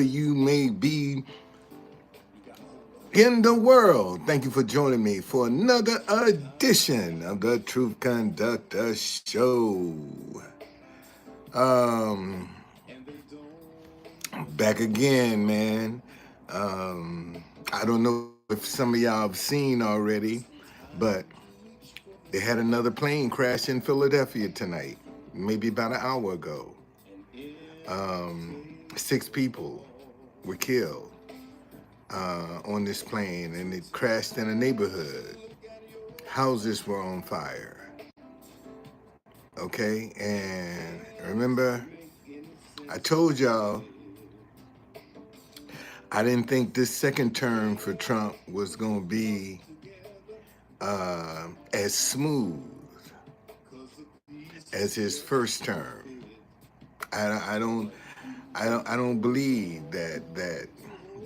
you may be in the world. Thank you for joining me for another edition of the Truth Conductor Show. Um, Back again, man. I don't know if some of y'all have seen already, but they had another plane crash in Philadelphia tonight, maybe about an hour ago. 6 people were killed on this plane, and it crashed in a neighborhood. Houses were on fire. Okay, and remember, I told y'all I didn't think this second term for Trump was going to be as smooth as his first term. I don't believe that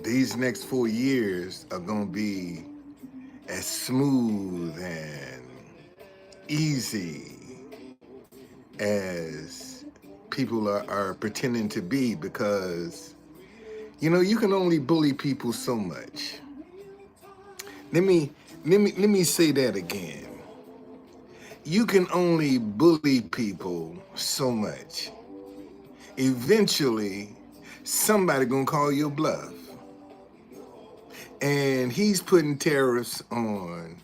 these next 4 years are going to be as smooth and easy as people are pretending to be, because you can only bully people so much. Let me say that again. You can only bully people so much. Eventually, somebody gonna call your bluff. And he's putting tariffs on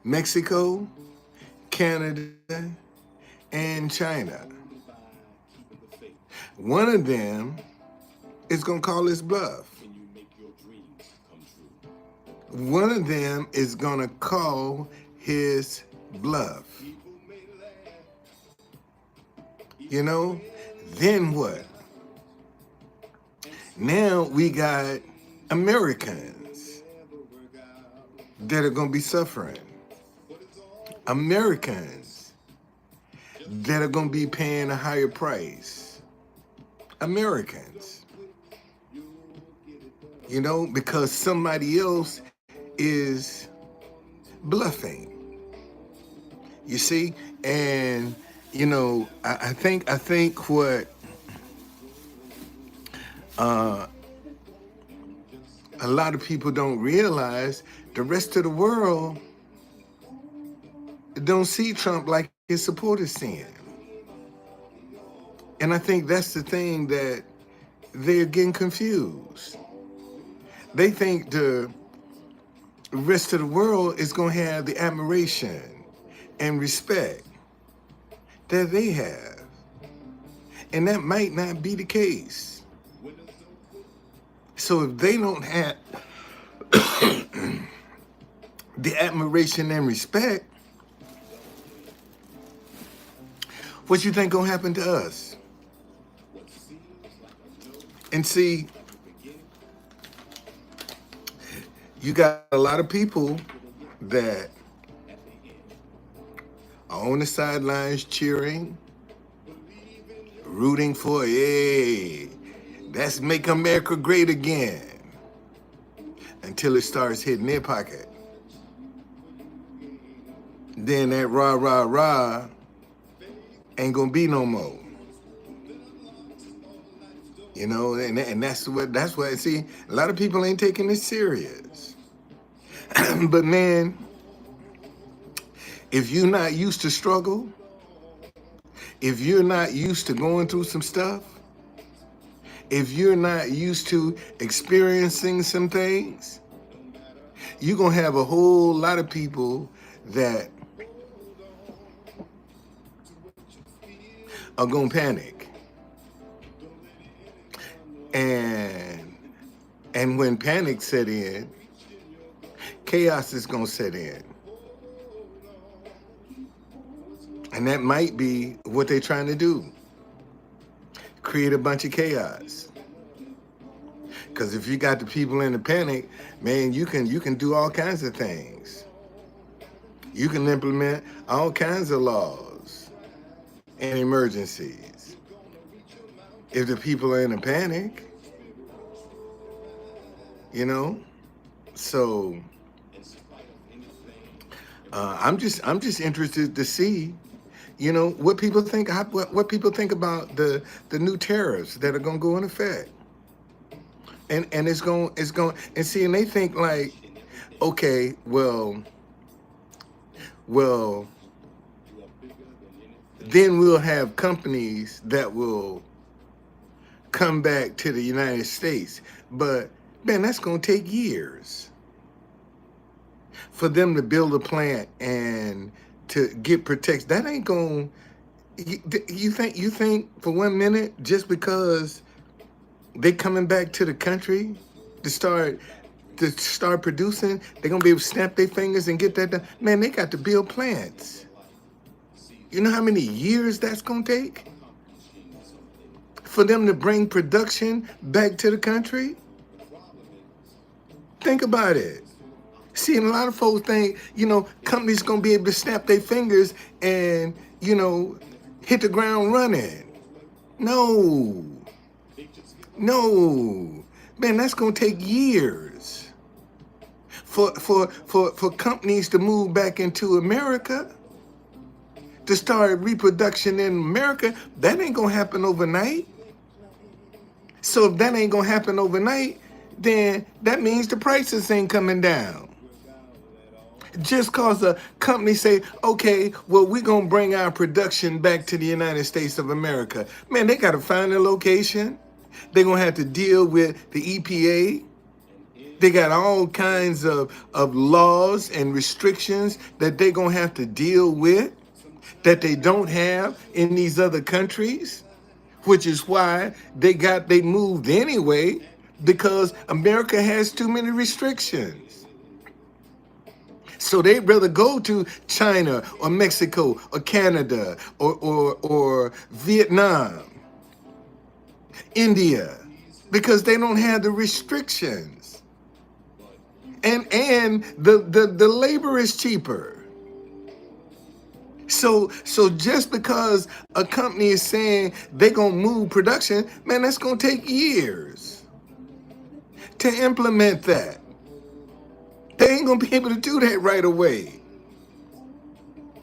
Mexico, Canada, and China. One of them is gonna call his bluff. One of them is gonna call his bluff. Then what? Now we got Americans that are gonna be suffering. Americans that are gonna be paying a higher price. Americans. Because somebody else is bluffing. You see? And I think what a lot of people don't realize, the rest of the world don't see Trump like his supporters see him. And I think that's the thing, that they're getting confused. They think the rest of the world is going to have the admiration and respect that they have. And that might not be the case. So if they don't have the admiration and respect, what you think gonna happen to us? And see, you got a lot of people that are on the sidelines cheering, rooting for, hey, let's make America great again, until it starts hitting their pocket. Then that rah, rah, rah ain't gonna be no more. And that's what, see, a lot of people ain't taking this serious. But man, if you're not used to struggle, if you're not used to going through some stuff, if you're not used to experiencing some things, you're going to have a whole lot of people that are going to panic. And when panic set in, chaos is going to set in. And that might be what they're trying to do. Create a bunch of chaos. Because if you got the people in the panic, man, you can do all kinds of things. You can implement all kinds of laws and emergencies. If the people are in a panic, So I'm just interested to see, what people think. What people think about the new tariffs that are going to go in effect. and it's going and see, and they think like, okay, well, then we'll have companies that will come back to the United States. But man, that's going to take years for them to build a plant and to get protection. That ain't going. You think for 1 minute just because they coming back to the country to start producing, they're gonna be able to snap their fingers and get that done? Man, they got to build plants. You know how many years that's gonna take for them to bring production back to the country? Think about it. See, and a lot of folks think, companies gonna be able to snap their fingers and, hit the ground running. No. No. Man, that's gonna take years for companies to move back into America, to start reproduction in America. That ain't gonna happen overnight. So if that ain't gonna happen overnight, then that means the prices ain't coming down. Just cause a company say, okay, well, we're going to bring our production back to the United States of America. Man, they got to find a location. They're going to have to deal with the EPA. They got all kinds of laws and restrictions that they're going to have to deal with that they don't have in these other countries, which is why they moved anyway, because America has too many restrictions. So they'd rather go to China or Mexico or Canada or Vietnam, India, because they don't have the restrictions. And the labor is cheaper. So just because a company is saying they're going to move production, man, that's going to take years to implement that. They ain't gonna be able to do that right away.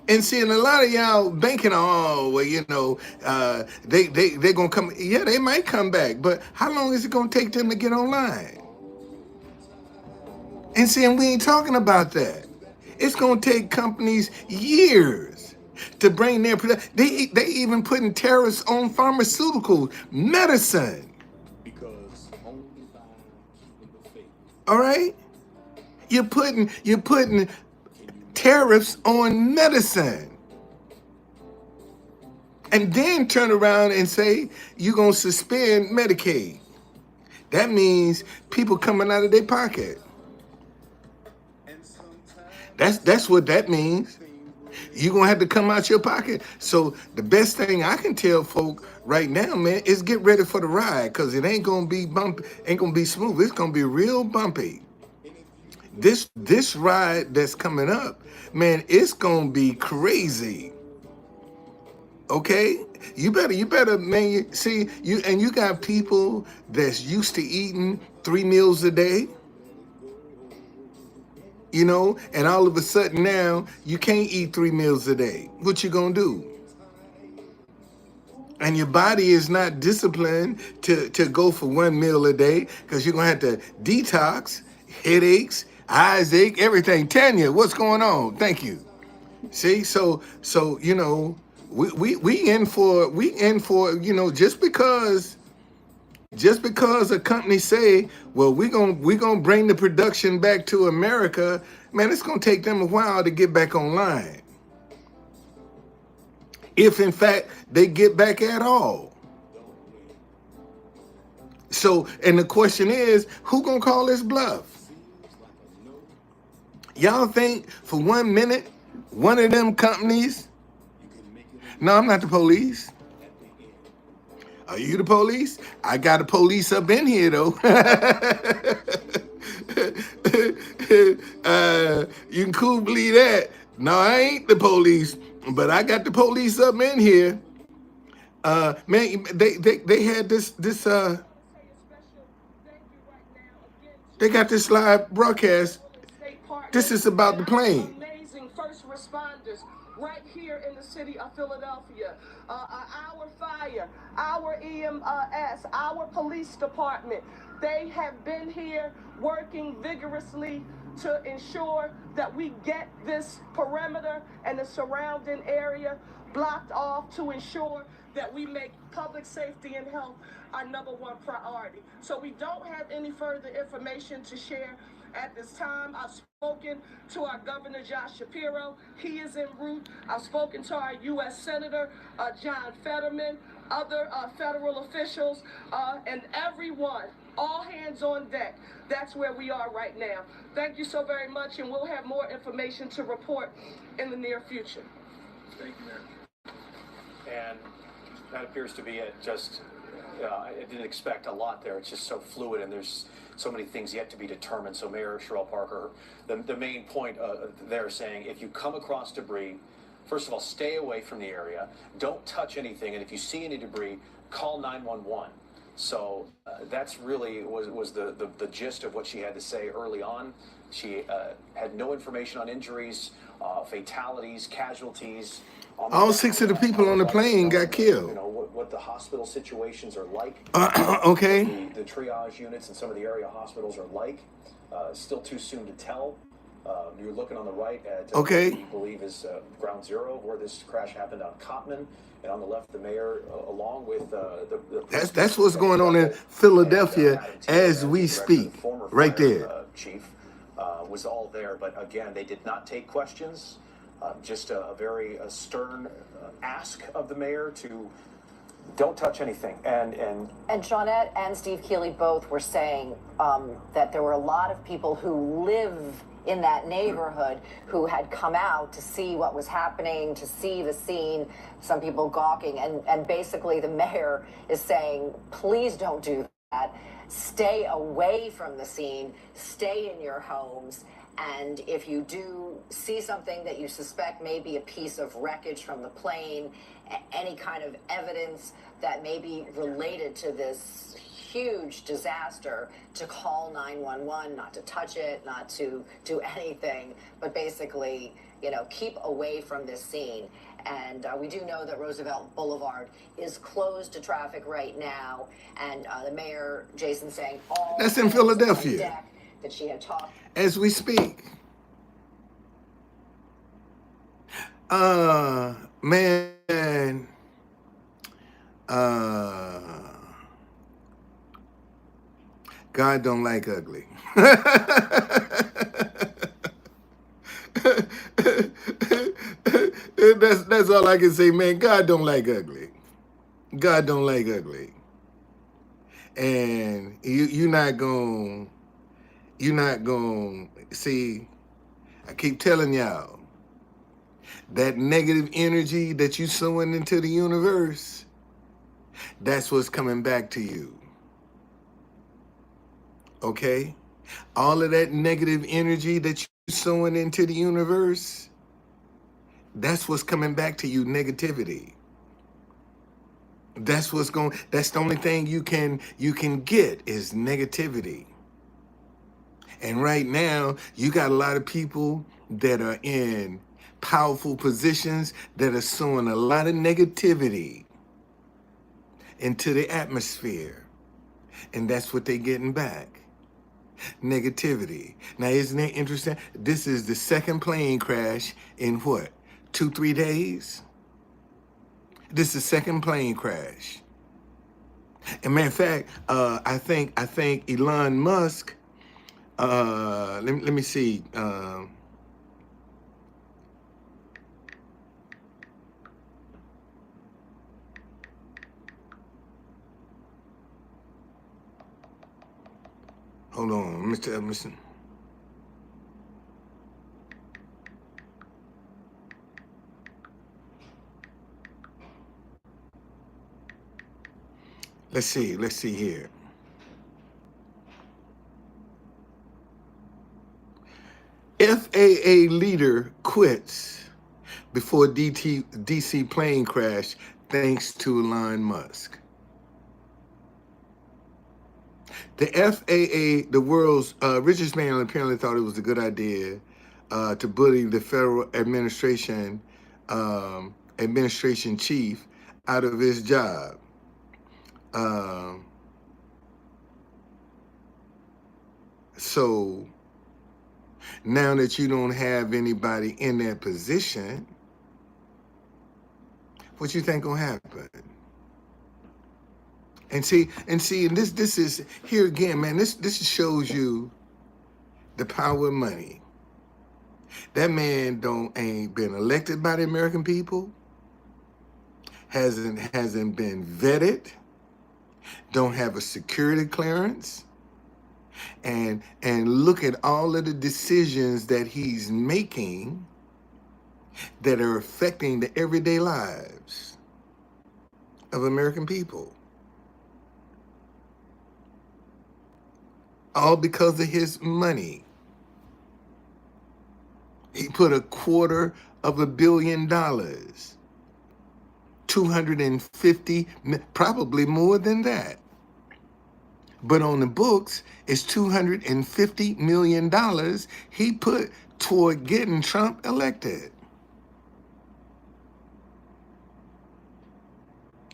And seeing a lot of y'all banking on, they gonna come. Yeah, they might come back, but how long is it gonna take them to get online? And seeing we ain't talking about that. It's gonna take companies years to bring their production. They even putting tariffs on pharmaceuticals, medicine. All right. You're putting tariffs on medicine, and then turn around and say you're gonna suspend Medicaid. That means people coming out of their pocket. That's what that means. You're gonna have to come out your pocket. So the best thing I can tell folk right now, man, is get ready for the ride, because it ain't gonna be bumpy, ain't gonna be smooth. It's gonna be real bumpy. This ride that's coming up, man, it's gonna be crazy. Okay, you better, man. You got people that's used to eating 3 meals a day, and all of a sudden now you can't eat 3 meals a day. What you gonna do? And your body is not disciplined to go for 1 meal a day, because you're gonna have to detox, headaches, eyes ache, everything. Tanya, what's going on? Thank you. See, so we in for just because a company say, well, we gonna bring the production back to America, man, it's gonna take them a while to get back online, if in fact they get back at all. So, and the question is, who gonna call this bluff? Y'all think for 1 minute, one of them companies? No, I'm not the police. Are you the police? I got the police up in here, though. You can cool believe that. No, I ain't the police, but I got the police up in here. Man, they had this they got this live broadcast. This is about the plane. Amazing first responders right here in the city of Philadelphia. Our fire, our EMS, our police department, they have been here working vigorously to ensure that we get this perimeter and the surrounding area blocked off, to ensure that we make public safety and health our #1 priority. So we don't have any further information to share at this time. I've spoken to our Governor Josh Shapiro. He is en route. I've spoken to our U.S. Senator John Fetterman, other federal officials, and everyone. All hands on deck. That's where we are right now. Thank you so very much, and we'll have more information to report in the near future. Thank you, Mayor. And that appears to be it. Just, I didn't expect a lot there. It's just so fluid, and there's so many things yet to be determined. So Mayor Sherrell Parker, the main point there saying, if you come across debris, first of all, stay away from the area. Don't touch anything. And if you see any debris, call 911. So that's really was the gist of what she had to say early on. She had no information on injuries, fatalities, casualties. All 6 of the people on the plane got killed. You know what the hospital situations are like. Okay. The triage units in some of the area hospitals are like. Still too soon to tell. You're looking on the right at what we believe is ground zero, where this crash happened on Cotman, and on the left, the mayor, along with the that's what's going on in Philadelphia as we speak, right there. Chief was all there, but again, they did not take questions. Just a very stern ask of the mayor to don't touch anything. And Shawnette and Steve Keeley both were saying that there were a lot of people who live in that neighborhood who had come out to see what was happening, to see the scene, some people gawking. And basically the mayor is saying, please don't do that. Stay away from the scene, stay in your homes. And if you do see something that you suspect may be a piece of wreckage from the plane, any kind of evidence that may be related to this huge disaster, to call 911, not to touch it, not to do anything, but basically, you know, keep away from this scene. And we do know that Roosevelt Boulevard is closed to traffic right now. And the mayor, Jason, saying all that's in Philadelphia that she had talked as we speak. Man, God don't like ugly. That's all I can say, man. God don't like ugly. God don't like ugly. And you're not gonna see, I keep telling y'all, that negative energy that you sowing into the universe, that's what's coming back to you. Okay? All of that negative energy that you sowing into the universe, that's what's coming back to you, negativity. That's the only thing you can get is negativity. And right now, you got a lot of people that are in powerful positions that are sowing a lot of negativity into the atmosphere. And that's what they're getting back. Negativity. Now, isn't it interesting? This is the second plane crash in what? 2-3 days? This is the second plane crash. And matter of fact, I think Elon Musk, let me see. Hold on, Mr. Let's see here. FAA leader quits before DC plane crash thanks to Elon Musk. The FAA, the world's richest man, apparently thought it was a good idea to bully the federal administration administration chief out of his job. So now that you don't have anybody in that position, what you think gonna happen? And this is here again, man. This shows you the power of money. That man ain't been elected by the American people, hasn't been vetted, don't have a security clearance, and look at all of the decisions that he's making that are affecting the everyday lives of American people. All because of his money. He put $250 million, 250, probably more than that. But on the books, it's $250 million he put toward getting Trump elected.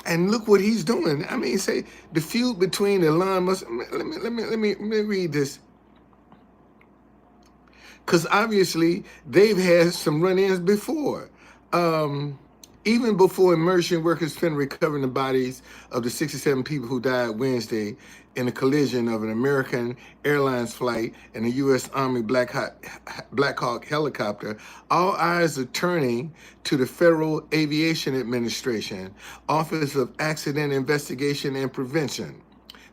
And look what he's doing. I mean, say the feud between Elon Musk. Let me read this, because obviously they've had some run-ins before. Even before immersion workers finished recovering the bodies of the 67 people who died Wednesday in a collision of an American Airlines flight and a U.S. Army Black Hawk helicopter, all eyes are turning to the Federal Aviation Administration, Office of Accident Investigation and Prevention.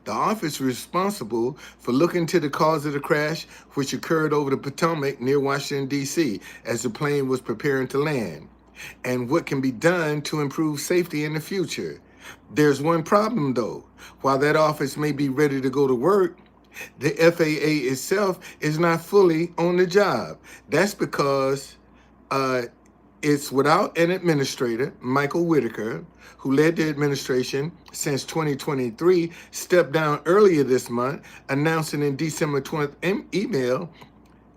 The office responsible for looking into the cause of the crash, which occurred over the Potomac near Washington, D.C., as the plane was preparing to land, and what can be done to improve safety in the future. There's one problem, though. While that office may be ready to go to work, the FAA itself is not fully on the job. That's because it's without an administrator. Michael Whitaker, who led the administration since 2023, stepped down earlier this month, announcing in December 20th email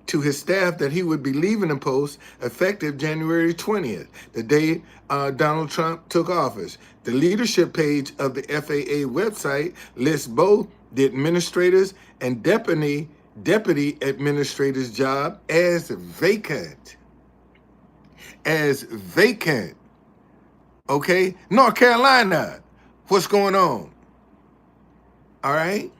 to his staff that he would be leaving the post effective January 20th, the day Donald Trump took office. The leadership page of the FAA website lists both the administrators and deputy administrator's job as vacant. Okay? North Carolina, what's going on? All right?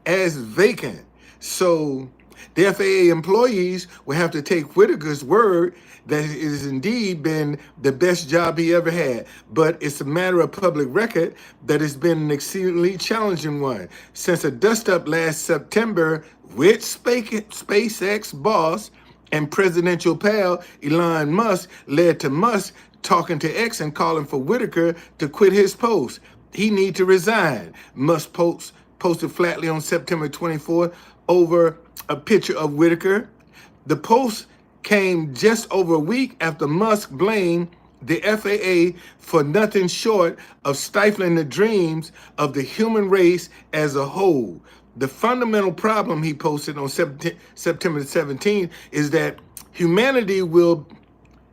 As vacant. So the FAA employees will have to take Whitaker's word that it has indeed been the best job he ever had. But it's a matter of public record that it's been an exceedingly challenging one. Since a dust-up last September with SpaceX boss and presidential pal Elon Musk led to Musk talking to X and calling for Whitaker to quit his post. He need to resign. Musk posted flatly on September 24th over a picture of Whitaker. The post came just over a week after Musk blamed the FAA for nothing short of stifling the dreams of the human race as a whole. The fundamental problem, he posted on September 17th, is that humanity will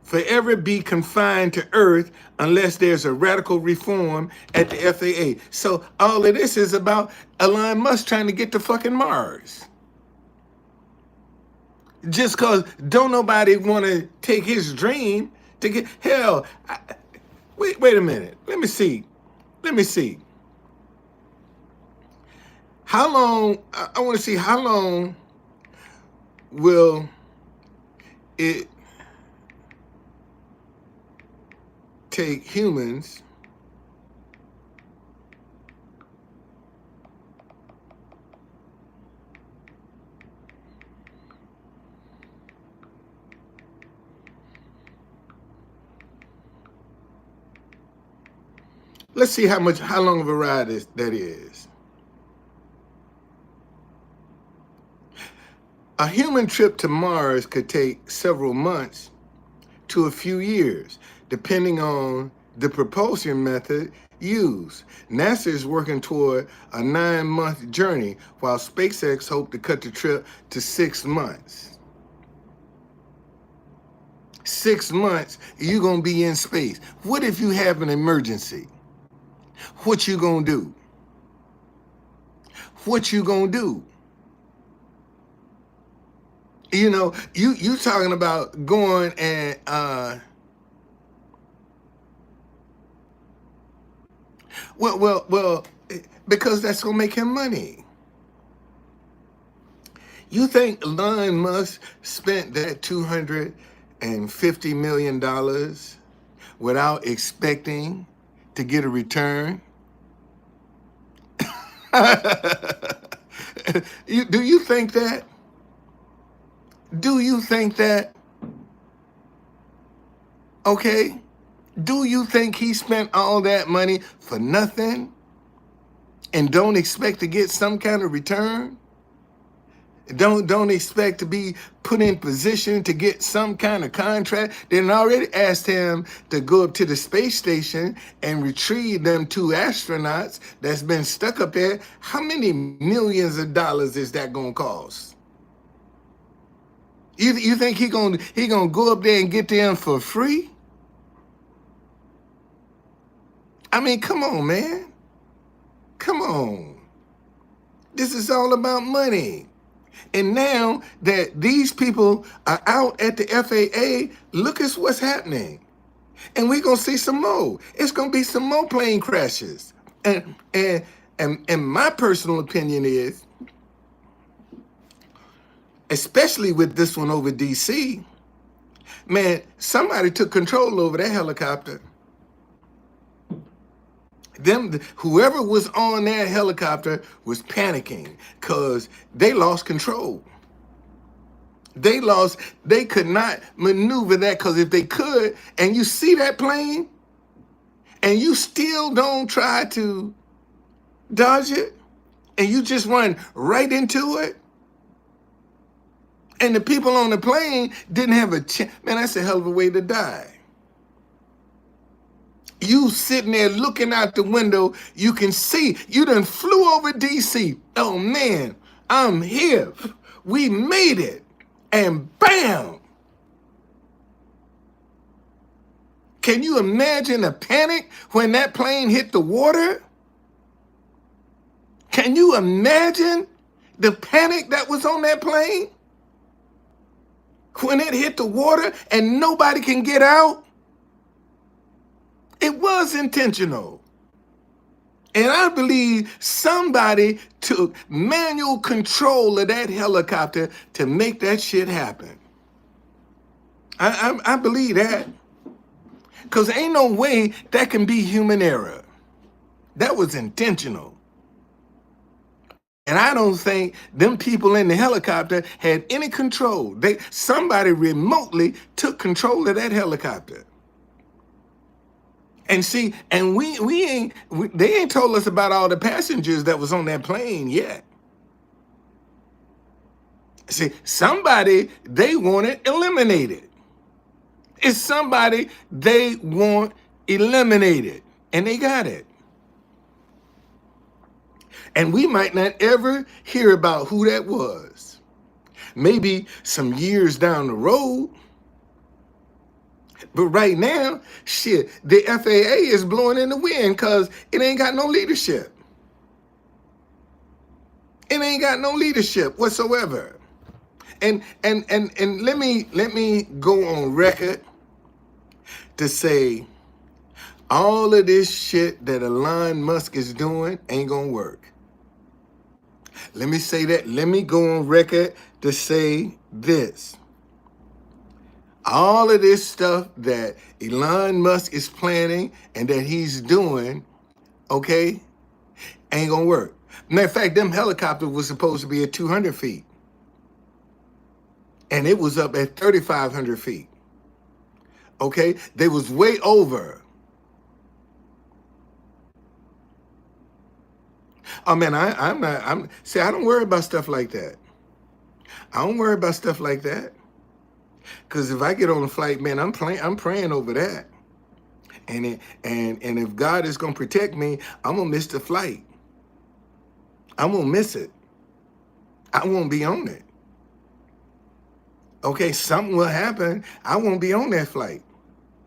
forever be confined to Earth unless there's a radical reform at the FAA. So all of this is about Elon Musk trying to get to fucking Mars. Just because don't nobody want to take his dream to get, hell, wait a minute. Let me see. How long, I want to see how long will it take humans let's see how long of a ride that is. A human trip to Mars could take several months to a few years, depending on the propulsion method used. NASA is working toward a 9-month journey, while SpaceX hoped to cut the trip to 6 months. 6 months, you're going to be in space. What if you have an emergency? What you going to do? What you going to do? You know, you talking about going and well, because that's gonna make him money. You think Elon Musk spent that $250 million without expecting to get a return? Do you think that? Do you think that? Okay. Do you think he spent all that money for nothing and don't expect to get some kind of return? Don't expect to be put in position to get some kind of contract. They already asked him to go up to the space station and retrieve them 2 astronauts that's been stuck up there. How many millions of dollars is that gonna cost? You think he gonna go up there and get them for free? I mean, come on, man. Come on. This is all about money. And now that these people are out at the FAA, look at what's happening. And we're gonna see some more. It's gonna be some more plane crashes. And my personal opinion is, especially with this one over DC, man, somebody took control over that helicopter. Whoever was on that helicopter was panicking because they lost control. They could not maneuver that, because if they could, and you see that plane, and you still don't try to dodge it, and you just run right into it, and the people on the plane didn't have a chance, man, that's a hell of a way to die. You sitting there looking out the window, you can see, you done flew over DC. Oh man, I'm here. We made it. And bam! Can you imagine the panic when that plane hit the water? Can you imagine the panic that was on that plane? When it hit the water and nobody can get out? It was intentional. And I believe somebody took manual control of that helicopter to make that shit happen. I believe that. Because ain't no way that can be human error. That was intentional. And I don't think them people in the helicopter had any control. Somebody remotely took control of that helicopter. And see, and they ain't told us about all the passengers that was on that plane yet. See, somebody they wanted eliminated. It's somebody they want eliminated, and they got it. And we might not ever hear about who that was. Maybe some years down the road. But right now, shit, the FAA is blowing in the wind because it ain't got no leadership. It ain't got no leadership whatsoever. And let me go on record to say all of this shit that Elon Musk is doing ain't gonna work. Let me say that. Let me go on record to say this. All of this stuff that Elon Musk is planning and that he's doing, okay, ain't gonna work. Matter of fact, them helicopters was supposed to be at 200 feet. And it was up at 3,500 feet. Okay, they was way over. Oh man, I don't worry about stuff like that. I don't worry about stuff like that. Because if I get on a flight, man, I'm praying over that. And if God is gonna protect me, I'm gonna miss the flight. I'm gonna miss it. I won't be on it. Okay, something will happen. I won't be on that flight.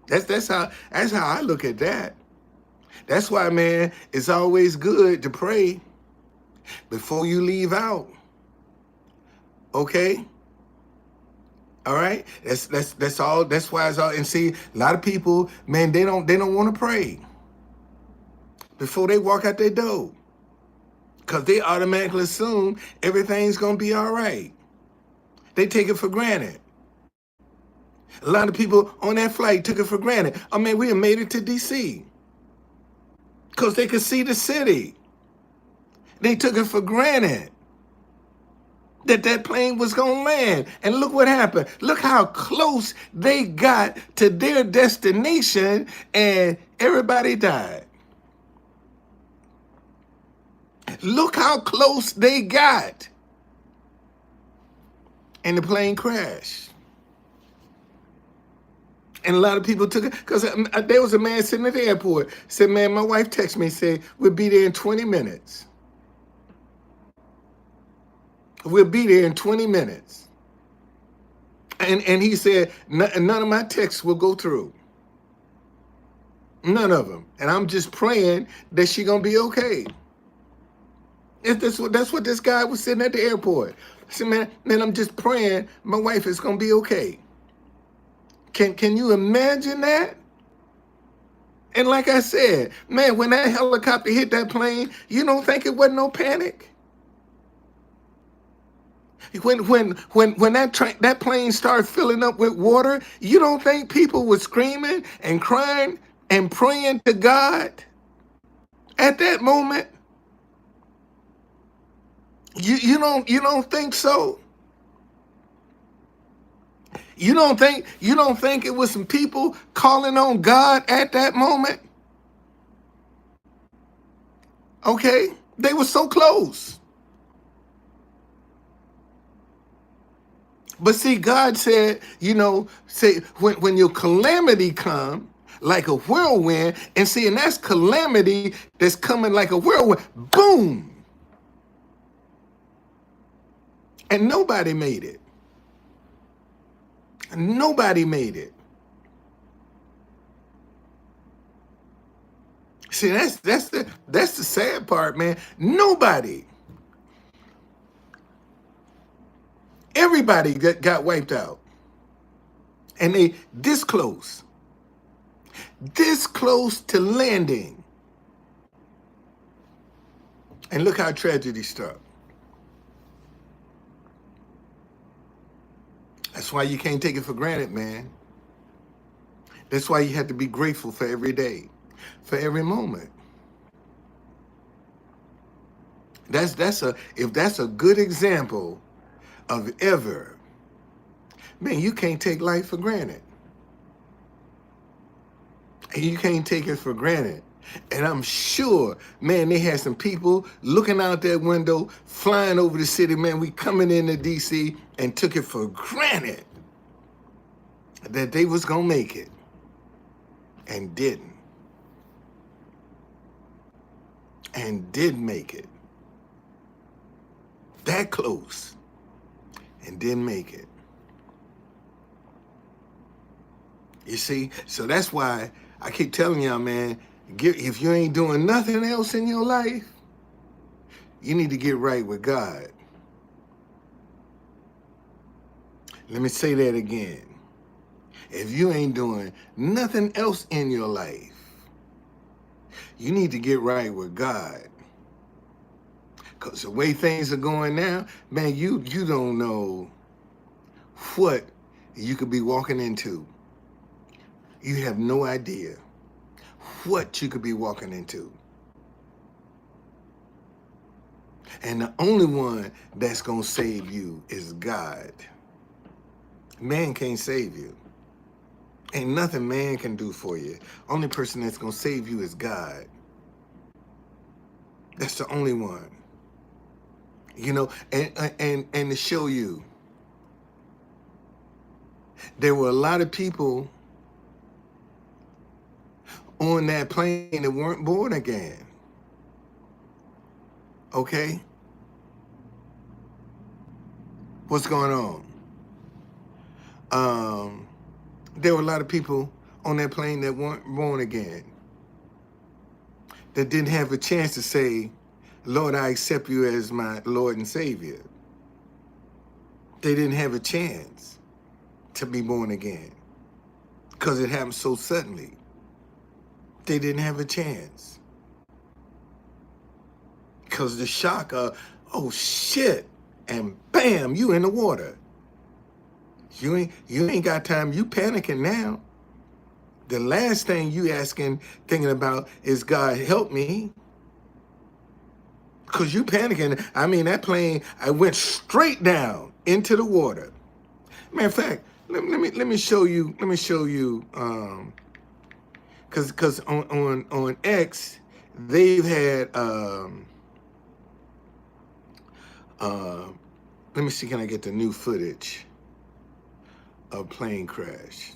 That's how I look at that. That's why, man, it's always good to pray before you leave out. Okay? All right? That's all. That's why it's all. And see, a lot of people, man, they don't want to pray before they walk out their door. Because they automatically assume everything's gonna be all right. They take it for granted. A lot of people on that flight took it for granted. I mean, we have made it to DC because they could see the city. They took it for granted that plane was going to land. And look what happened. Look how close they got to their destination, and everybody died. Look how close they got. And the plane crashed. And a lot of people took it, because there was a man sitting at the airport, said, man, my wife texted me, said, we'll be there in 20 minutes. We'll be there in 20 minutes. And he said, none of my texts will go through. None of them. And I'm just praying that she's going to be okay. That's what this guy was sitting at the airport. I said, man, I'm just praying my wife is going to be okay. Can you imagine that? And like I said, man, when that helicopter hit that plane, you don't think it wasn't no panic? When that plane started filling up with water, you don't think people were screaming and crying and praying to God at that moment? You don't think so? You don't think it was some people calling on God at that moment? Okay, they were so close. But see, God said, say when your calamity come like a whirlwind, and see, and that's calamity that's coming like a whirlwind, boom. And nobody made it. Nobody made it. See, that's the sad part, man. Nobody. Everybody got wiped out. And they this close to landing. And look how tragedy struck. That's why you can't take it for granted, man. That's why you have to be grateful for every day, for every moment. If that's a good example of ever, man, you can't take life for granted. And you can't take it for granted. And I'm sure, man, they had some people looking out that window, flying over the city, man, we coming into DC, and took it for granted that they was gonna make it, and didn't. And did make it. That close, and didn't make it. You see? So that's why I keep telling y'all, man, if you ain't doing nothing else in your life, you need to get right with God. Let me say that again. If you ain't doing nothing else in your life, you need to get right with God. Because the way things are going now, man, you don't know what you could be walking into. You have no idea what you could be walking into. And the only one that's going to save you is God. Man can't save you. Ain't nothing man can do for you. Only person that's going to save you is God. That's the only one. And to show you, there were a lot of people on that plane that weren't born again. Okay? What's going on? there were a lot of people on that plane that weren't born again, that didn't have a chance to say, Lord, I accept you as my Lord and Savior. They didn't have a chance to be born again because it happened so suddenly. They didn't have a chance because the shock of, oh shit, and bam, you in the water. You ain't got time. You panicking now. The last thing you thinking about is, God, help me. Because you panicking. I mean, that plane, I went straight down into the water. Matter of fact, let me show you. Let me show you. Because on X, they've had. Let me see. Can I get the new footage of plane crash?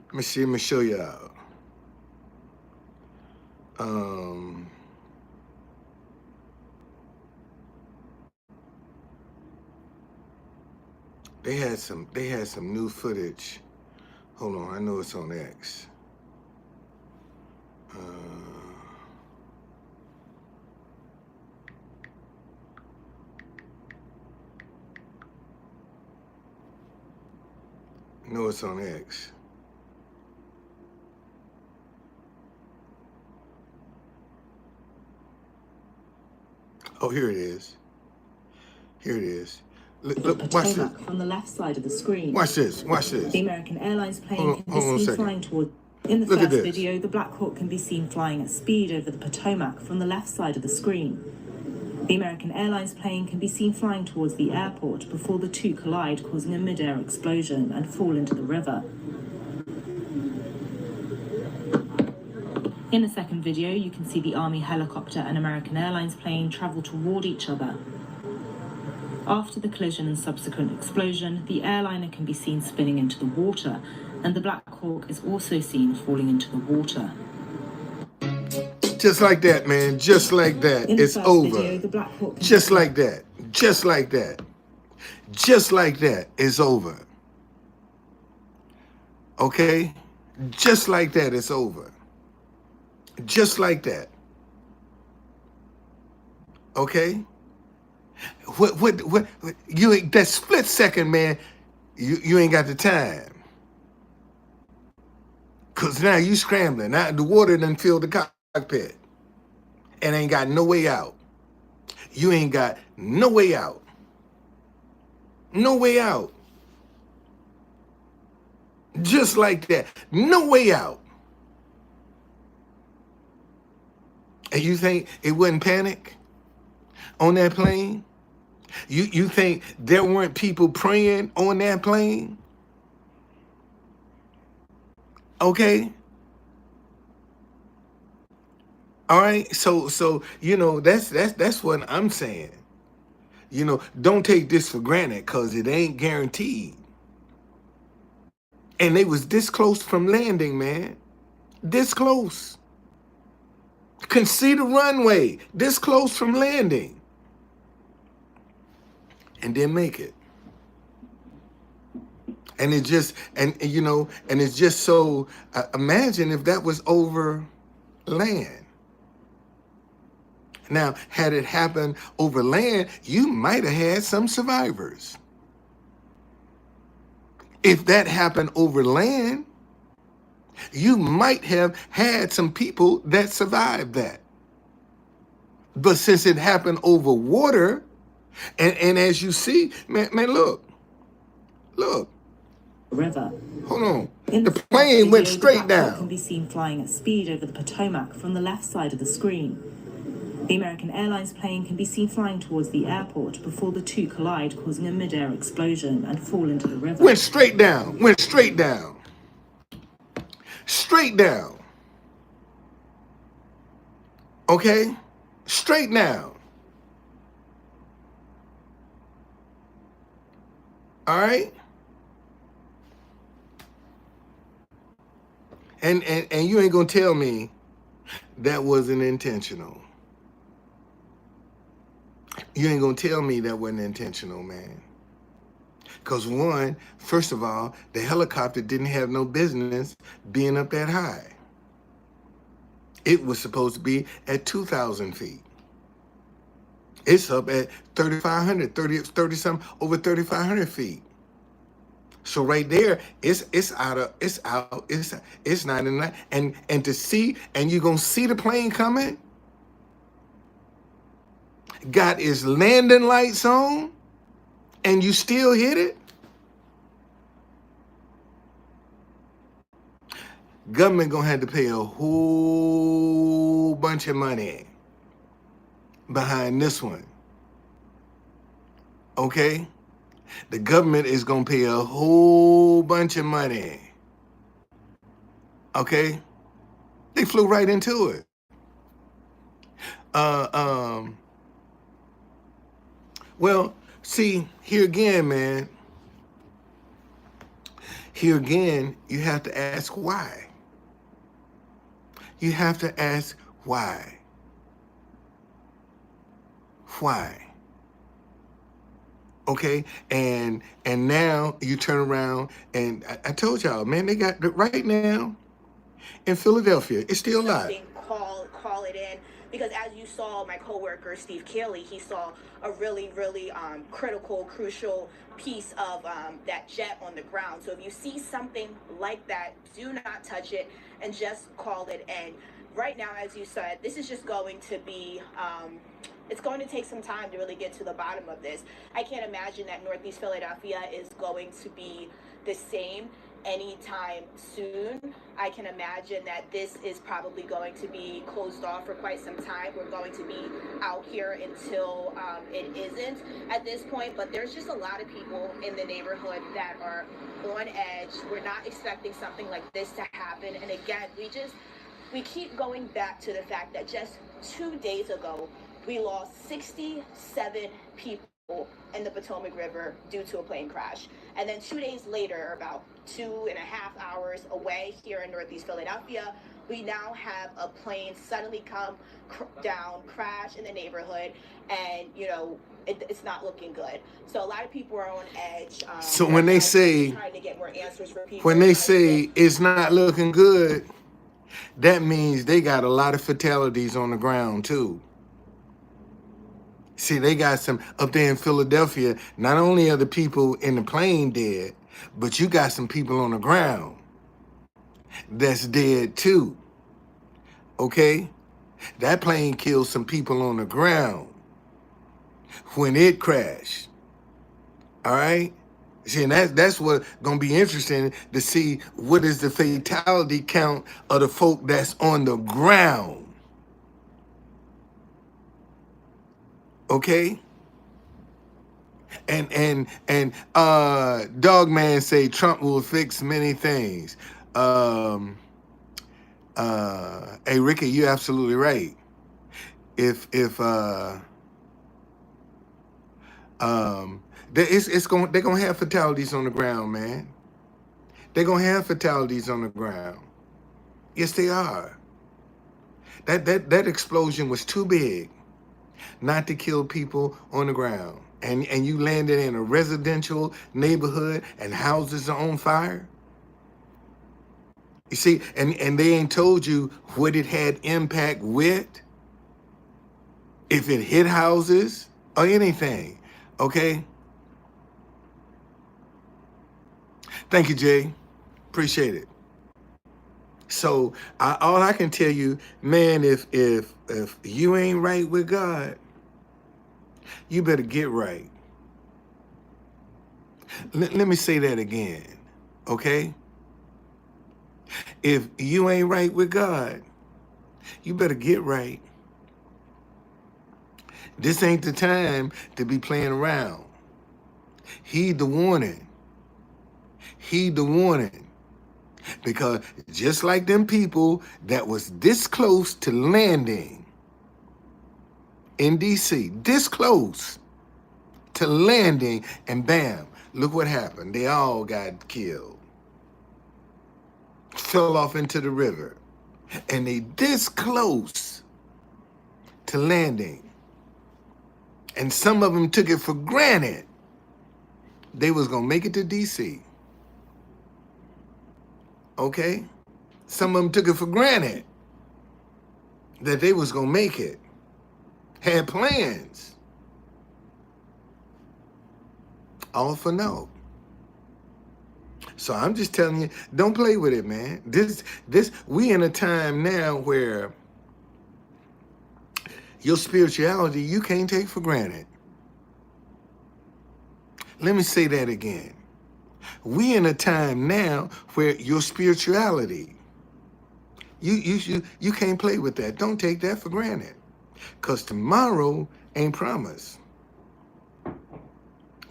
Let me see. Let me show y'all. They had some new footage. Hold on, I know it's on X. I know it's on X. Oh, here it is. Here it is. Look, watch this. From the left side of the screen. Watch this. Watch this. The American Airlines plane can Hold be on seen flying toward. In the Look at first this. video, the Black Hawk can be seen flying at speed over the Potomac from the left side of the screen. The American Airlines plane can be seen flying towards the airport before the two collide, causing a mid-air explosion and fall into the river. In the second video, you can see the Army helicopter and American Airlines plane travel toward each other. After the collision and subsequent explosion, the airliner can be seen spinning into the water, and the Black Hawk is also seen falling into the water. Just like that, man. Just like that. It's over. Video, the Black Hawk just like that. Just like that. Just like that. It's over. Okay? Just like that. It's over. Just like that. Okay? What you ain't that split second, man, you ain't got the time. Cause now you scrambling. Now the water done filled the cockpit. And ain't got no way out. You ain't got no way out. No way out. Just like that. No way out. And you think it wasn't panic on that plane? You think there weren't people praying on that plane? Okay. All right. So you know that's what I'm saying. You know, don't take this for granted because it ain't guaranteed. And they was this close from landing, man. This close. Can see the runway. This close from landing. And didn't make it. And it just, and you know, and it's just so, imagine if that was over land. Now, had it happened over land, you might have had some survivors. If that happened over land, you might have had some people that survived that. But since it happened over water, and as you see, man, look. River. Hold on. The plane went straight down. Can be seen flying at speed over the Potomac from the left side of the screen. The American Airlines plane can be seen flying towards the airport before the two collide, causing a mid-air explosion and fall into the river. Went straight down. Went straight down. Straight down. Okay? Straight down. All right? And you ain't gonna tell me that wasn't intentional. You ain't gonna tell me that wasn't intentional, man. Because one, first of all, the helicopter didn't have no business being up that high. It was supposed to be at 2,000 feet. It's up at 3,500, 30 something, over 3,500 feet. So right there, it's not in line. And to see, and you're gonna see the plane coming, got its landing lights on, and you still hit it. Government gonna have to pay a whole bunch of money behind this one. Okay? The government is gonna pay a whole bunch of money. Okay? They flew right into it. Well, see, here again, man. Here again, you have to ask why. You have to ask why. Why? Okay, and now you turn around and I told y'all, man, they got right now in Philadelphia, it's still live. Call it in, because as you saw, my coworker Steve Keeley, he saw a really critical, crucial piece of that jet on the ground. So if you see something like that, do not touch it and just call it in. Right now, as you said, this is just going to be it's going to take some time to really get to the bottom of this. I can't imagine that Northeast Philadelphia is going to be the same anytime soon. I can imagine that this is probably going to be closed off for quite some time. We're going to be out here until it isn't at this point, but there's just a lot of people in the neighborhood that are on edge. We're not expecting something like this to happen. And again, we keep going back to the fact that just 2 days ago, we lost 67 people in the Potomac River due to a plane crash. And then 2 days later, about 2.5 hours away here in Northeast Philadelphia, we now have a plane suddenly come down, crash in the neighborhood, and, you know, it's not looking good. So a lot of people are on edge. So when they say, trying to get more answers for people, when they say it's not looking good, that means they got a lot of fatalities on the ground too. See, they got some up there in Philadelphia. Not only are the people in the plane dead, but you got some people on the ground that's dead too. Okay? That plane killed some people on the ground when it crashed. All right? See, and that's what gonna be interesting to see what is the fatality count of the folk that's on the ground. Okay? And Dogman say Trump will fix many things. Hey Ricky, you're absolutely right. It's they're gonna have fatalities on the ground, man. They're gonna have fatalities on the ground. Yes, they are. That explosion was too big not to kill people on the ground. And you landed in a residential neighborhood and houses are on fire. You see, and they ain't told you what it had impact with, if it hit houses or anything. Okay? Thank you, Jay. Appreciate it. So all I can tell you, man, if you ain't right with God, you better get right. Let me say that again, okay? If you ain't right with God, you better get right. This ain't the time to be playing around. Heed the warning. Heed the warning. Because just like them people that was this close to landing in DC, this close to landing, and bam, Look what happened. They all got killed. Fell off into the river. And they this close to landing. And some of them took it for granted they was going to make it to D.C. Okay? Some of them took it for granted that they was going to make it. Had plans. All for no. So I'm just telling you, don't play with it, man. We in a time now where your spirituality you can't take for granted. Let me say that again. We in a time now where your spirituality, you can't play with that. Don't take that for granted. Because tomorrow ain't promised.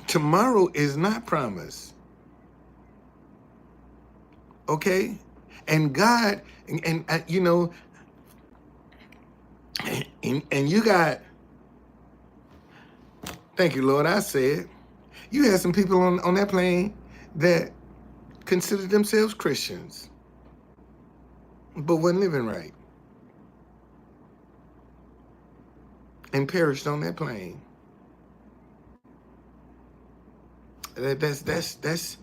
Tomorrow is not promised. Okay? And God, and you know, and you got, thank you, Lord, I said, you had some people on that plane that considered themselves Christians, but wasn't living right. And perished on that plane. That's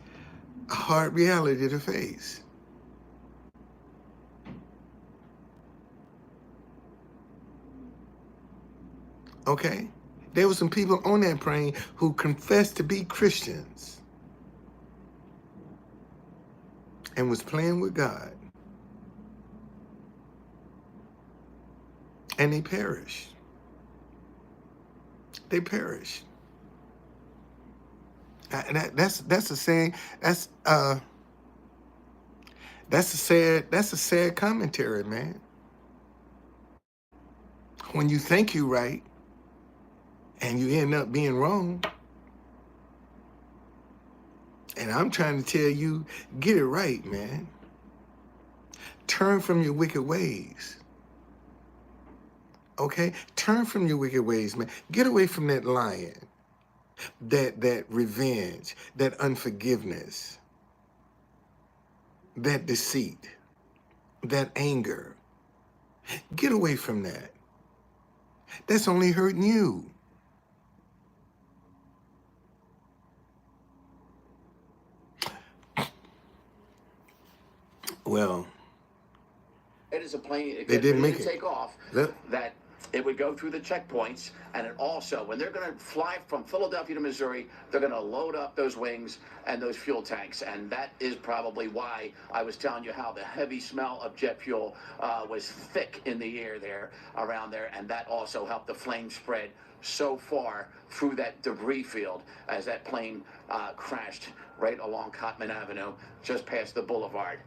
a hard reality to face. Okay? There were some people on that plane who confessed to be Christians and was playing with God. And they perished. They perished. That's a saying. That's a sad commentary, man. When you think you're right and you end up being wrong. And I'm trying to tell you, get it right, man. Turn from your wicked ways. Okay? Turn from your wicked ways, man. Get away from that lying, that revenge, that unforgiveness, that deceit, that anger. Get away from that. That's only hurting you. Well, it is a plane. They didn't make to it. Take off. Look. That it would go through the checkpoints, and it also, when they're going to fly from Philadelphia to Missouri, they're going to load up those wings and those fuel tanks, and that is probably why I was telling you how the heavy smell of jet fuel was thick in the air there, around there, and that also helped the flame spread so far through that debris field as that plane crashed right along Cotman Avenue, just past the boulevard.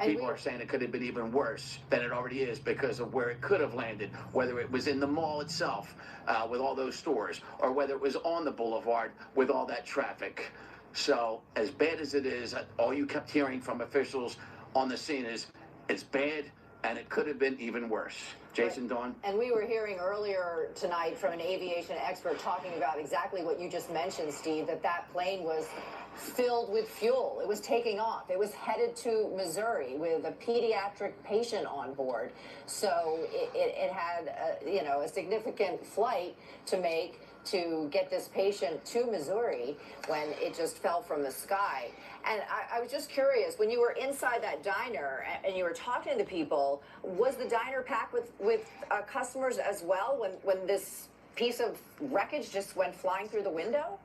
People are saying it could have been even worse than it already is because of where it could have landed, whether it was in the mall itself with all those stores, or whether it was on the boulevard with all that traffic. So as bad as it is, all you kept hearing from officials on the scene is it's bad and it could have been even worse. Jason, Dawn? And we were hearing earlier tonight from an aviation expert talking about exactly what you just mentioned, Steve, that plane was filled with fuel. It was taking off. It was headed to Missouri with a pediatric patient on board. So it had a significant flight to make to get this patient to Missouri when it just fell from the sky. And I was just curious, when you were inside that diner and you were talking to people, was the diner packed with customers as well when this piece of wreckage just went flying through the window?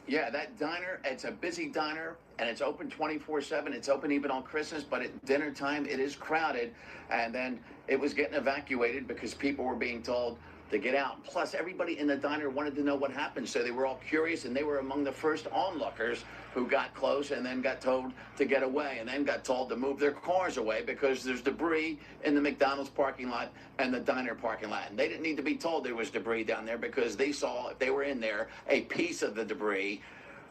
Yeah, that diner, it's a busy diner, and it's open 24/7. It's open even on Christmas, but at dinner time, it is crowded. And then it was getting evacuated because people were being told to get out. Plus, everybody in the diner wanted to know what happened, so they were all curious, and they were among the first onlookers who got close and then got told to get away, and then got told to move their cars away because there's debris in the McDonald's parking lot and the diner parking lot. And they didn't need to be told there was debris down there because they saw, if they were in there, a piece of the debris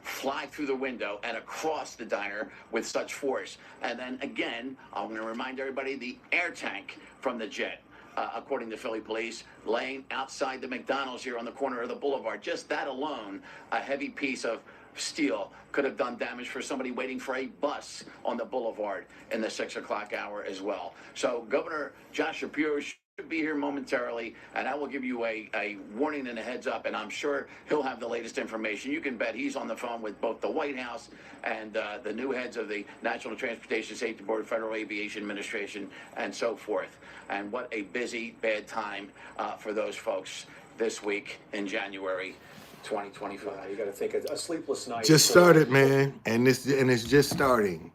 fly through the window and across the diner with such force. And then again, I'm going to remind everybody, the air tank from the jet, according to Philly police, laying outside the McDonald's here on the corner of the boulevard. Just that alone, a heavy piece of steel could have done damage for somebody waiting for a bus on the boulevard in the 6 o'clock hour as well. So Governor Josh Shapiro should be here momentarily, and I will give you a warning and a heads up, and I'm sure he'll have the latest information. You can bet he's on the phone with both the White House and the new heads of the National Transportation Safety Board, Federal Aviation Administration, and so forth. And what a busy, bad time for those folks this week in January 2025. You got to think a sleepless night. Just started, man, and it's just starting.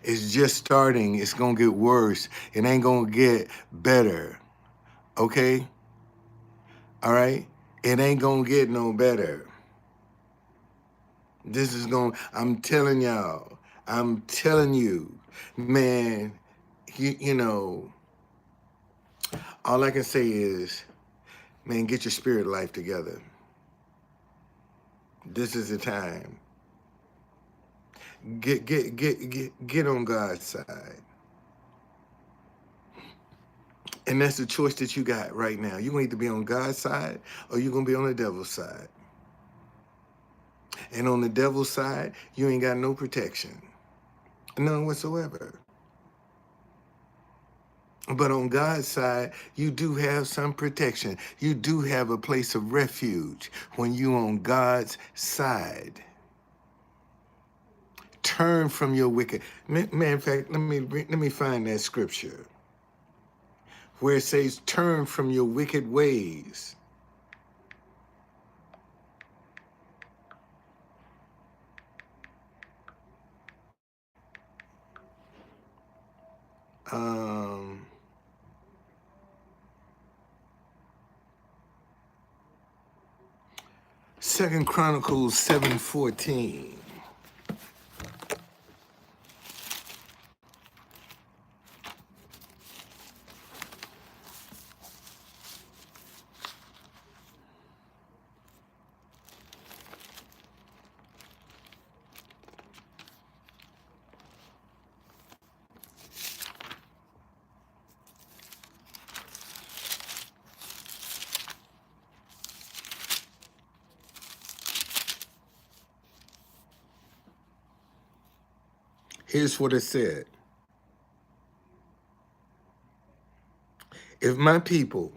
It's just starting. It's gonna get worse. It ain't gonna get better. Okay? All right? It ain't gonna get no better. This is I'm telling y'all. I'm telling you, man, you know, all I can say is, man, get your spirit life together. This is the time. Get on God's side. And that's the choice that you got right now. You're going to either be on God's side or you're going to be on the devil's side. And on the devil's side, you ain't got no protection. None whatsoever. But on God's side, you do have some protection. You do have a place of refuge when you're on God's side. Turn from your wicked. Man, in fact, let me find that scripture where it says, turn from your wicked ways. Second Chronicles 7:14. Here's what it said. If my people,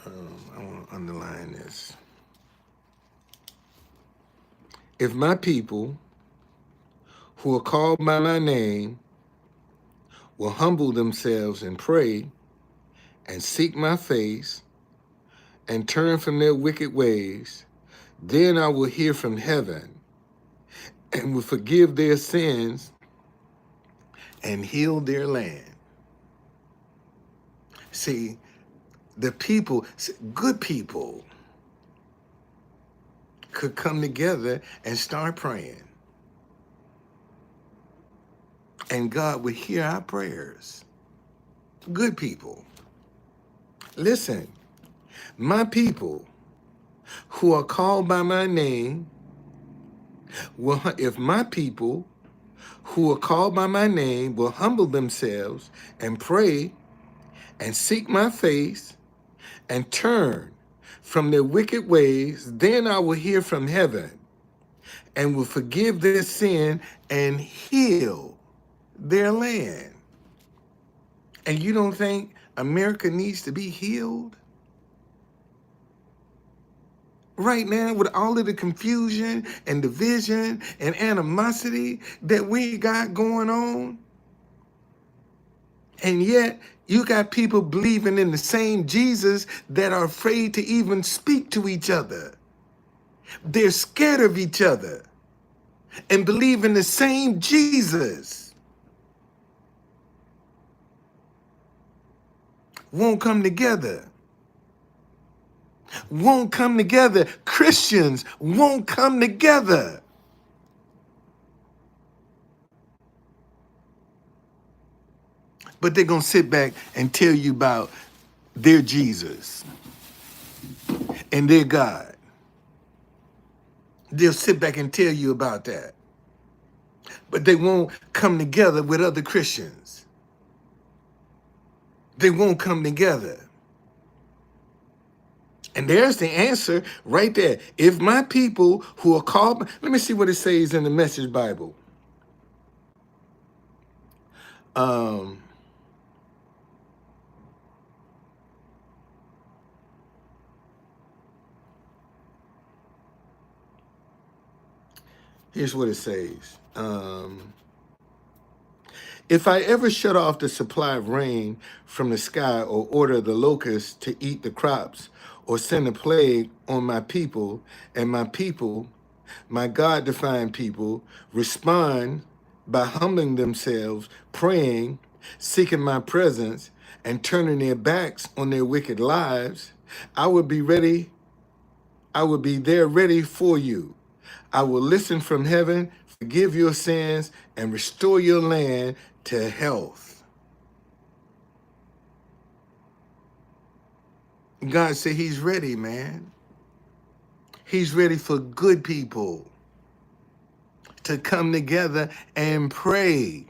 I want to underline this. If my people who are called by my name will humble themselves and pray and seek my face and turn from their wicked ways, then I will hear from heaven and will forgive their sins and heal their land. See, the people, good people, could come together and start praying. And God would hear our prayers. Good people. Listen, my people who are called by my name, if my people who are called by my name will humble themselves and pray and seek my face and turn from their wicked ways, then I will hear from heaven and will forgive their sin and heal their land. And you don't think America needs to be healed? Right now, with all of the confusion and division and animosity that we got going on, and yet you got people believing in the same Jesus that are afraid to even speak to each other. They're scared of each other and believe in the same Jesus. Won't come together. Won't come together. Christians won't come together. But they're going to sit back and tell you about their Jesus and their God. They'll sit back and tell you about that. But they won't come together with other Christians. They won't come together And there's the answer right there. If my people who are called, let me see what it says in the Message Bible. Here's what it says. If I ever shut off the supply of rain from the sky or order the locusts to eat the crops or send a plague on my people, and my people, my God-defined people, respond by humbling themselves, praying, seeking my presence, and turning their backs on their wicked lives, I would be ready. I will be there ready for you. I will listen from heaven, forgive your sins, and restore your land to health. God said he's ready, man. He's ready for good people to come together and pray.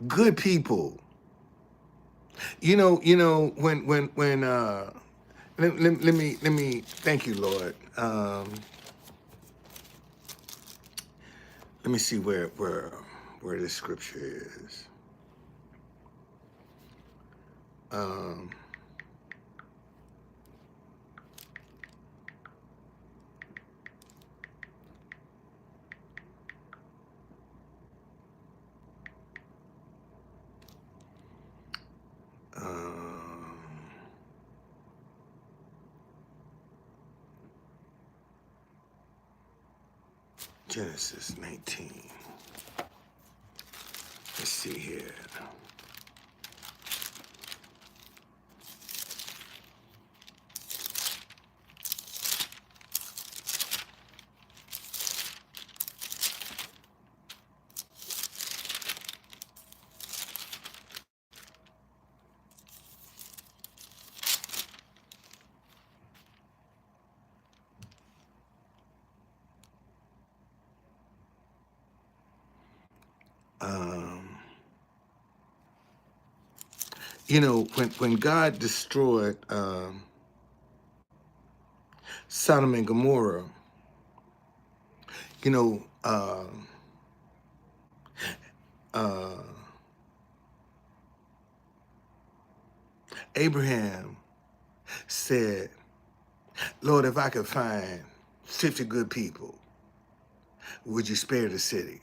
Good people. When let me thank you, Lord. Let me see where this scripture is. Genesis 19. Let's see here. When God destroyed Sodom and Gomorrah, Abraham said, Lord, if I could find 50 good people, would you spare the city?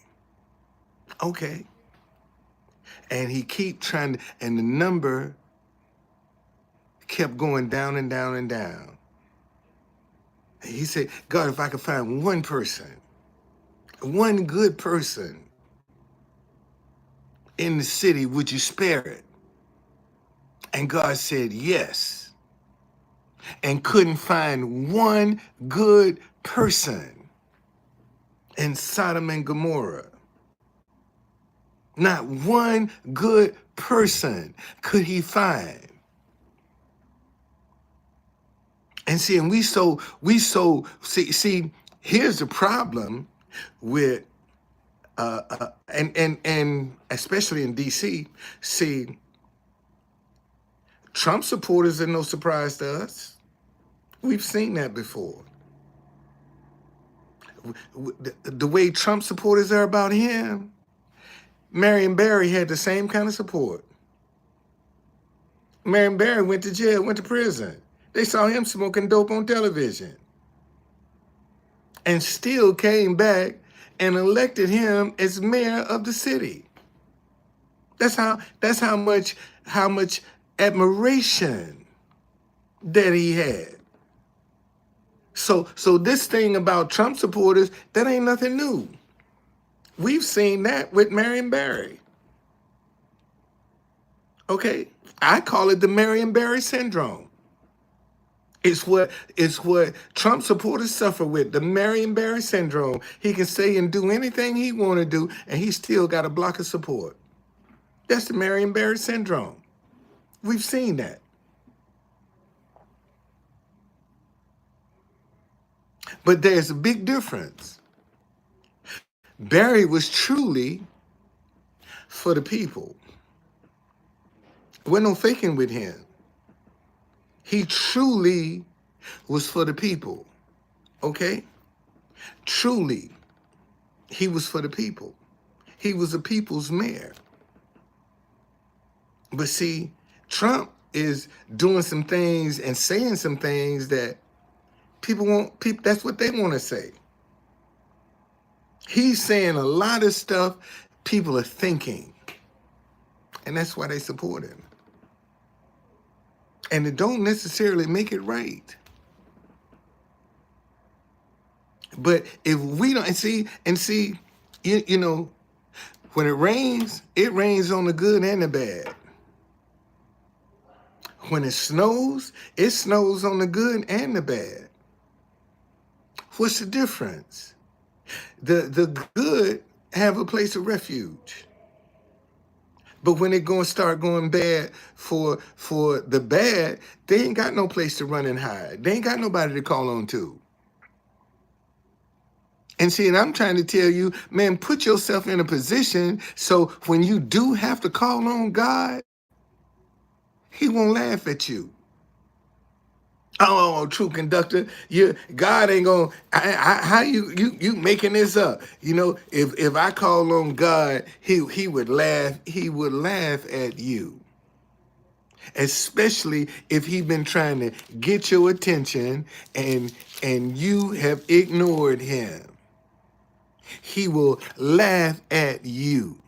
Okay. And he kept trying to, and the number kept going down and down and down. And he said, God, if I could find one person, one good person in the city, would you spare it? And God said, yes. And couldn't find one good person in Sodom and Gomorrah. Not one good person could he find. And see, and see, here's the problem with, and especially in DC, see, Trump supporters are no surprise to us. We've seen that before. The way Trump supporters are about him, Marion Barry had the same kind of support. Marion Barry went to jail, went to prison. They saw him smoking dope on television and still came back and elected him as mayor of the city. That's how much admiration that he had. So this thing about Trump supporters, that ain't nothing new. We've seen that with Marion Barry. Okay? I call it the Marion Barry syndrome. It's what Trump supporters suffer with, the Marion Barry syndrome. He can say and do anything he want to do, and he still got a block of support. That's the Marion Barry syndrome. We've seen that. But there's a big difference. Barry was truly for the people. There wasn't no faking with him. He truly was for the people. Okay? Truly, he was for the people. He was a people's mayor. But see, Trump is doing some things and saying some things that people want, people, that's what they want to say. He's saying a lot of stuff people are thinking. And that's why they support him. And it don't necessarily make it right. But if we don't, and see, you know, when it rains on the good and the bad. When it snows on the good and the bad. What's the difference? The good have a place of refuge. But when it gonna start going bad for the bad, they ain't got no place to run and hide. They ain't got nobody to call on to. And see, and I'm trying to tell you, man, put yourself in a position so when you do have to call on God, he won't laugh at you. Oh, true conductor, God ain't gonna. How you making this up? You know, if I call on God, he would laugh. He would laugh at you, especially if he been trying to get your attention and you have ignored him. He will laugh at you.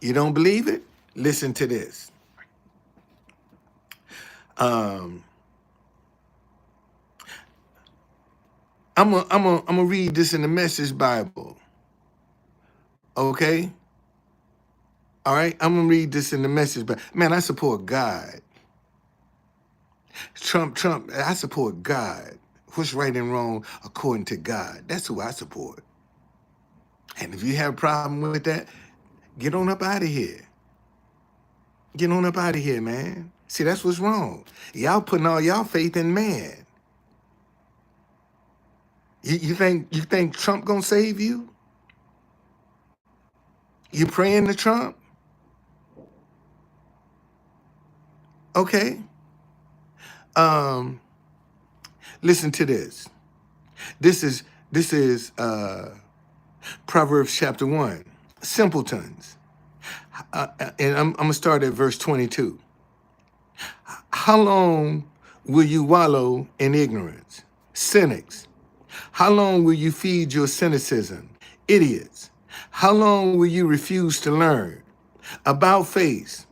You don't believe it? Listen to this. I'm gonna read this in the Message Bible. Okay? All right? I'm gonna read this in the Message Bible. Man, I support God. Trump, I support God. What's right and wrong according to God? That's who I support. And if you have a problem with that, get on up out of here. Get on up out of here, man. See, that's what's wrong. Y'all putting all y'all faith in man. You think Trump gonna save you? You praying to Trump? Okay. Listen to this. This is Proverbs chapter 1. Simpletons. And I'm gonna start at verse 22. How long will you wallow in ignorance? Cynics. How long will you feed your cynicism? Idiots. How long will you refuse to learn? About face.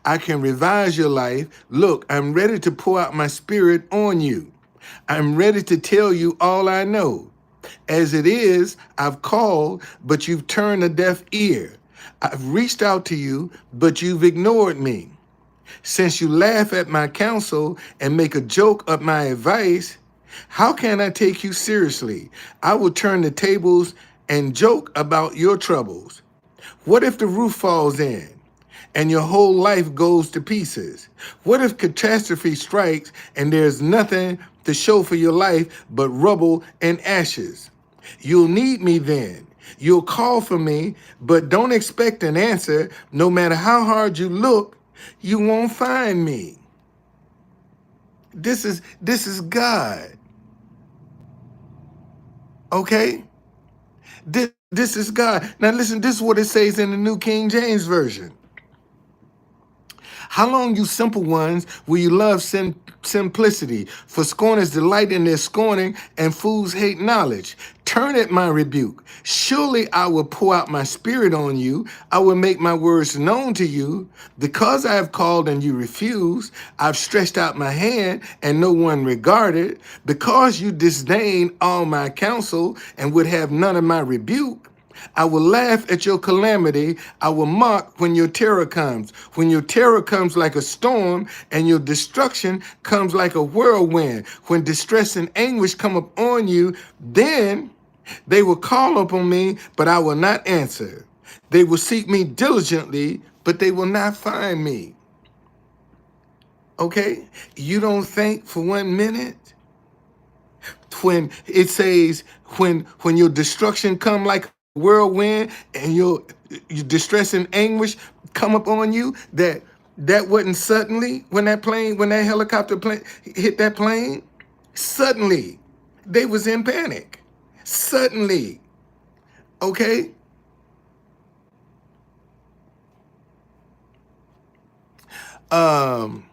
I can revise your life. Look, I'm ready to pour out my spirit on you. I'm ready to tell you all I know. As it is, I've called, but you've turned a deaf ear. I've reached out to you, but you've ignored me. Since you laugh at my counsel and make a joke of my advice, how can I take you seriously? I will turn the tables and joke about your troubles. What if the roof falls in and your whole life goes to pieces? What if catastrophe strikes and there's nothing to show for your life but rubble and ashes? You'll need me then. You'll call for me, but don't expect an answer. No matter how hard you look, you won't find me. This is God. Okay? This is God. Now listen, this is what it says in the New King James Version. How long, you simple ones, will you love simplicity? For scorners delight in their scorning, and fools hate knowledge. Turn at my rebuke. Surely I will pour out my spirit on you. I will make my words known to you. Because I have called and you refuse, I've stretched out my hand and no one regarded. Because you disdain all my counsel and would have none of my rebuke, I will laugh at your calamity. I will mock when your terror comes. When your terror comes like a storm and your destruction comes like a whirlwind. When distress and anguish come upon you, then they will call upon me, but I will not answer. They will seek me diligently, but they will not find me. Okay? You don't think for 1 minute? When it says, when your destruction come like whirlwind and your distress and anguish come upon you, that That wasn't suddenly when that helicopter plane hit that plane. Suddenly, they was in panic. Suddenly, okay. Um.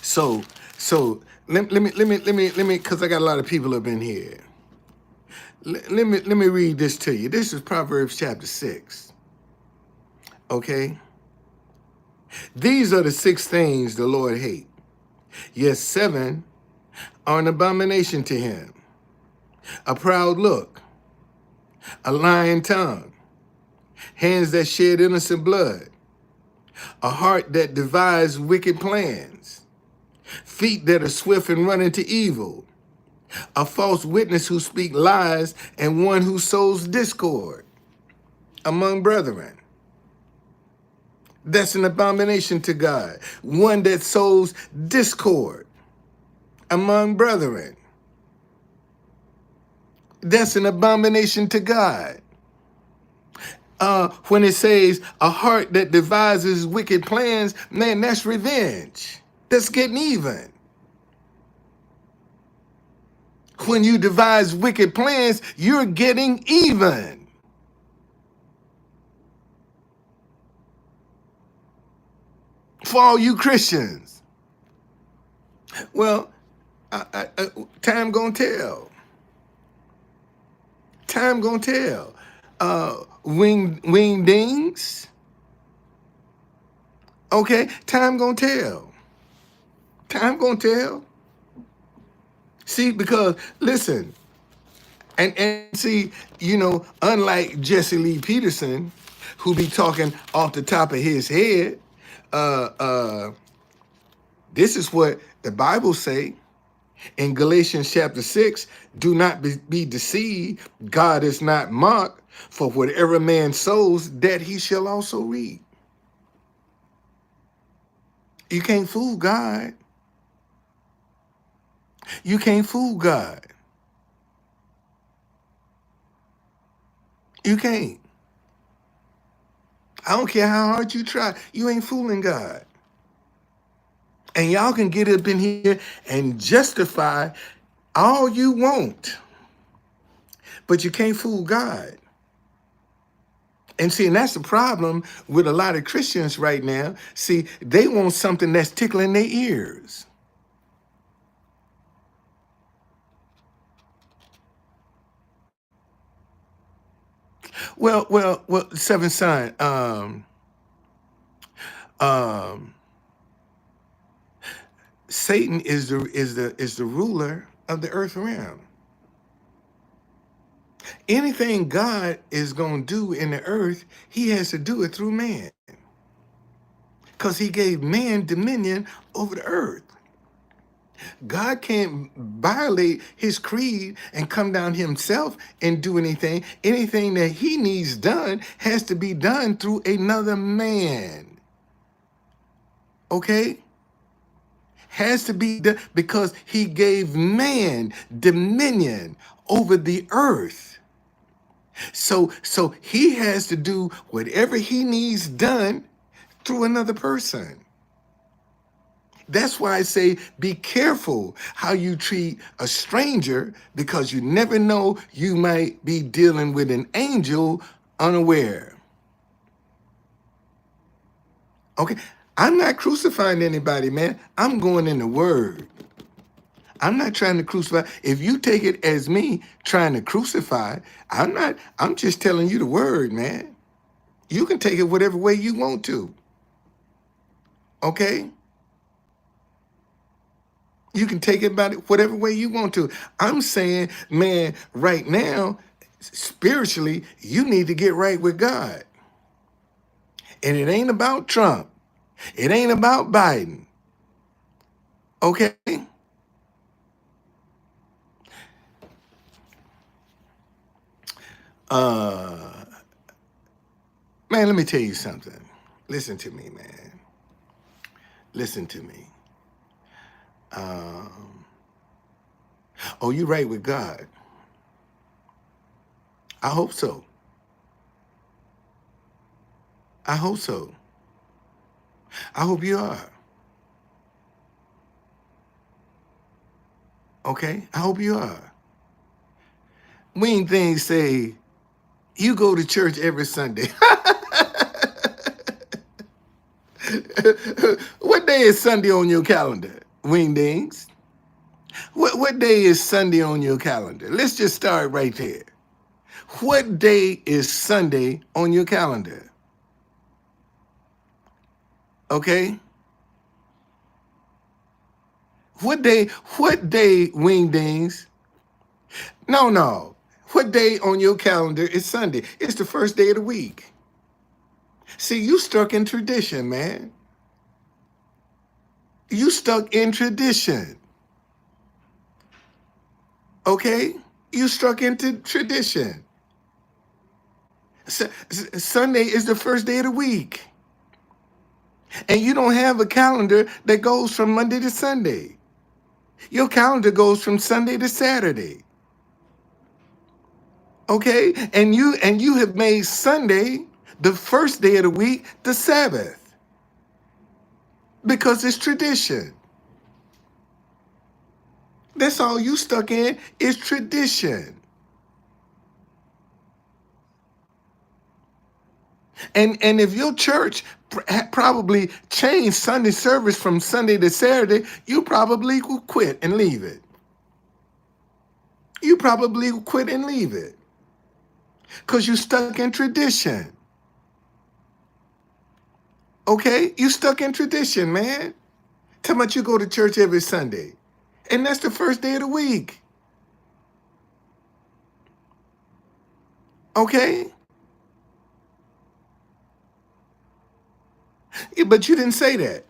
So let me, because I got a lot of people up in here. Let me read this to you. This is Proverbs chapter 6. Okay. These are the 6 things the Lord hates. Yes, 7 are an abomination to him: a proud look, a lying tongue, hands that shed innocent blood, a heart that devises wicked plans, feet that are swift and run into evil, a false witness who speaks lies, and one who sows discord among brethren. That's an abomination to God. One that sows discord among brethren. That's an abomination to God. When it says a heart that devises wicked plans, man, that's revenge. That's getting even. When you devise wicked plans, you're getting even. For all you Christians. Well, time gonna tell. Time gonna tell. Wing dings. Okay, time gonna tell. Time gonna tell. See, because listen, and see, unlike Jesse Lee Peterson, who be talking off the top of his head, this is what the Bible say in Galatians chapter 6. Do not be deceived. God is not mocked. For whatever man sows, that he shall also reap. You can't fool God. You can't fool God. You can't. I don't care how hard you try. You ain't fooling God. And y'all can get up in here and justify all you want. But you can't fool God. And see, and that's the problem with a lot of Christians right now. See, they want something that's tickling their ears. Well, seven son. Satan is the ruler of the earth realm. Anything God is gonna do in the earth, he has to do it through man. Because he gave man dominion over the earth. God can't violate his creed and come down himself and do anything. Anything that he needs done has to be done through another man. Okay? Has to be done because he gave man dominion over the earth. So he has to do whatever he needs done through another person. That's why I say be careful how you treat a stranger, because you never know, you might be dealing with an angel unaware. Okay? I'm not crucifying anybody, man. I'm going in the word. I'm not trying to crucify. If you take it as me trying to crucify, I'm just telling you the word, man. You can take it whatever way you want to. Okay? You can take it about it whatever way you want to. I'm saying, man, right now, spiritually, you need to get right with God. And it ain't about Trump. It ain't about Biden. Okay? Man, let me tell you something. Listen to me, man. Listen to me. Oh, you right with God. I hope so. I hope so. I hope you are. Okay? I hope you are. Wing things say, you go to church every Sunday. What day is Sunday on your calendar, Wingdings? What day is Sunday on your calendar? Let's just start right there. What day is Sunday on your calendar? Okay? What day, Wingdings? No. What day on your calendar is Sunday? It's the first day of the week. See, you stuck in tradition, man. You stuck in tradition. Okay? You stuck into tradition. Sunday is the first day of the week. And you don't have a calendar that goes from Monday to Sunday. Your calendar goes from Sunday to Saturday. Okay? And you have made Sunday, the first day of the week, the Sabbath. Because it's tradition. That's all you stuck in is tradition. And if your church probably changed Sunday service from Sunday to Saturday, you probably will quit and leave it. You probably will quit and leave it. Because you stuck in tradition. Okay? You stuck in tradition, man. Tell me you go to church every Sunday. And that's the first day of the week. Okay? Yeah, but you didn't say that.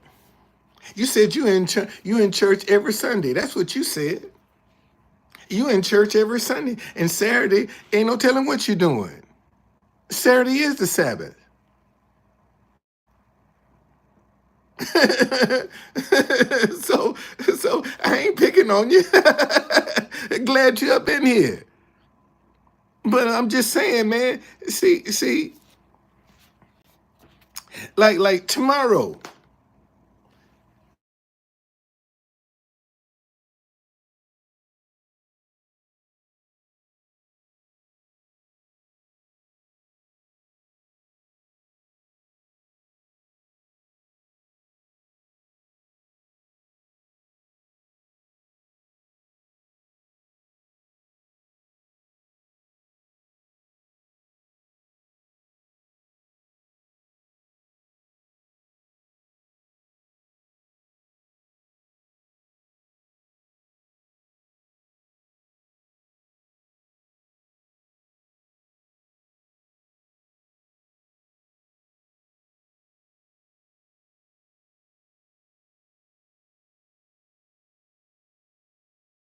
You said you in church every Sunday. That's what you said. You in church every Sunday. And Saturday, ain't no telling what you're doing. Saturday is the Sabbath. so I ain't picking on you. Glad you up in here. But I'm just saying, man, see, like tomorrow,